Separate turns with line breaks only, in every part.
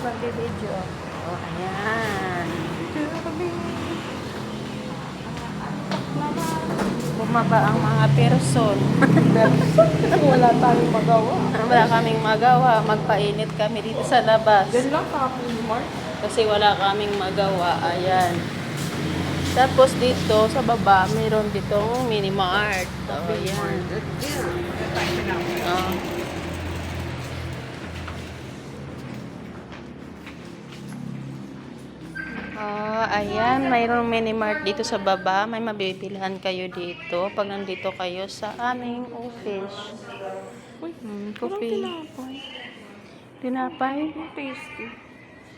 magbibideo. Oh, ayan. Bumaba ang mga person.
Kasi wala tayong magawa.
Wala kaming magawa. Magpainit kami dito sa labas.
Diyan lang sa Mark.
Kasi wala kaming magawa. Ayan. Tapos dito sa baba, mayroon ditong mini mart. Oh, ayan. Oh. Oh, ayan, mayroong mini mart dito sa baba. May mabibilihan kayo dito pag nandito kayo sa aming office.
Uy,
Coffee. Tinapay.
tasty.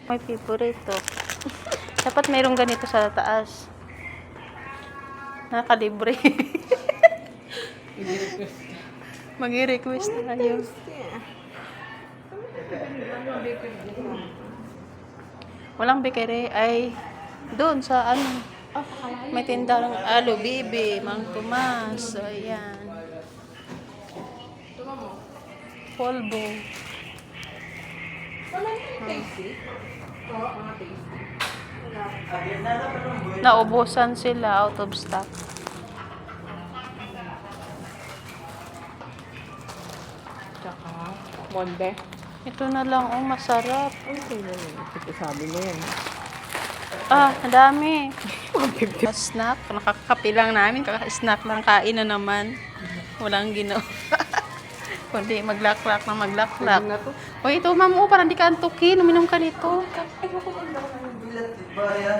My favorito. Dapat mayroong ganito sa taas. Nakalibre. Mag-request tayo. Walang bakery ay doon sa ano. May tinda ng Alo Bibi, Mang Tomas. So, ayan. Polvo.
Wala yung tasty. Oo, mga tasty.
Naubusan sila, out of stock.
Tsaka, monde.
Ito na lang, oh, masarap.
Ay, sino yun? Ito sabi mo yan.
Ah, madami. Snack, nakakapi lang namin, kaka-snack lang, kain na naman. Walang ginawa. Kundi maglaklak na maglaklak.
Na to.
O ito, ma'am, oh, parang di ka antukin, uminom ka nito.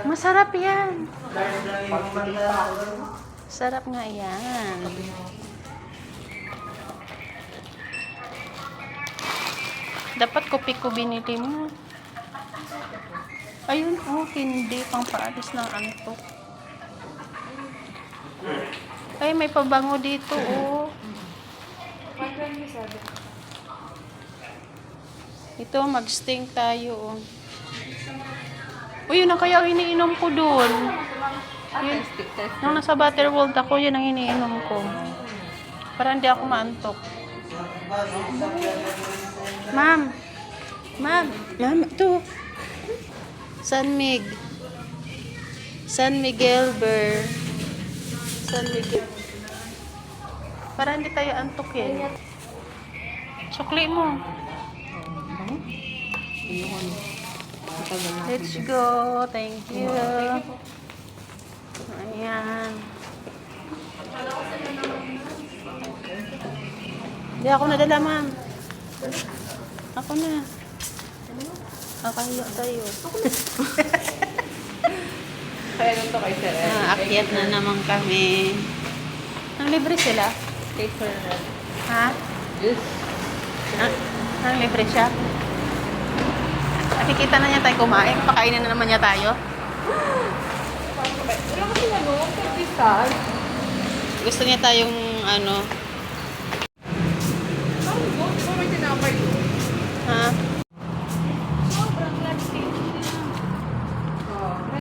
Masarap yan. Sarap nga yan. Dapat kopi ko binili mo. Ayun, oh, hindi pang paalis ng antok. Ay, may pabango dito, oh. Ito, mag-sting tayo, oh. Uy, yun ang kaya iniinom ko dun. Yun, nung nasa Butterworld ako, yun ang iniinom ko. Para hindi ako maantok. Ma'am, ito. San Miguel Beer. San Miguel. Para hindi tayo antukin. Sukli mo. Let's go. Thank you. Ayan. Hindi ako nadala, ma'am. Ako na. Kakahiya tayo.
Kaya nito kay Sir Ed.
Akyat na naman kami. Ang libre sila?
Kay Sir Ed.
Ha?
Yes.
Ang libre siya? Nakikita na niya tayo kumain. Pakainin na naman niya tayo.
Wala kasi ano, servisan.
Gusto niya tayong ano,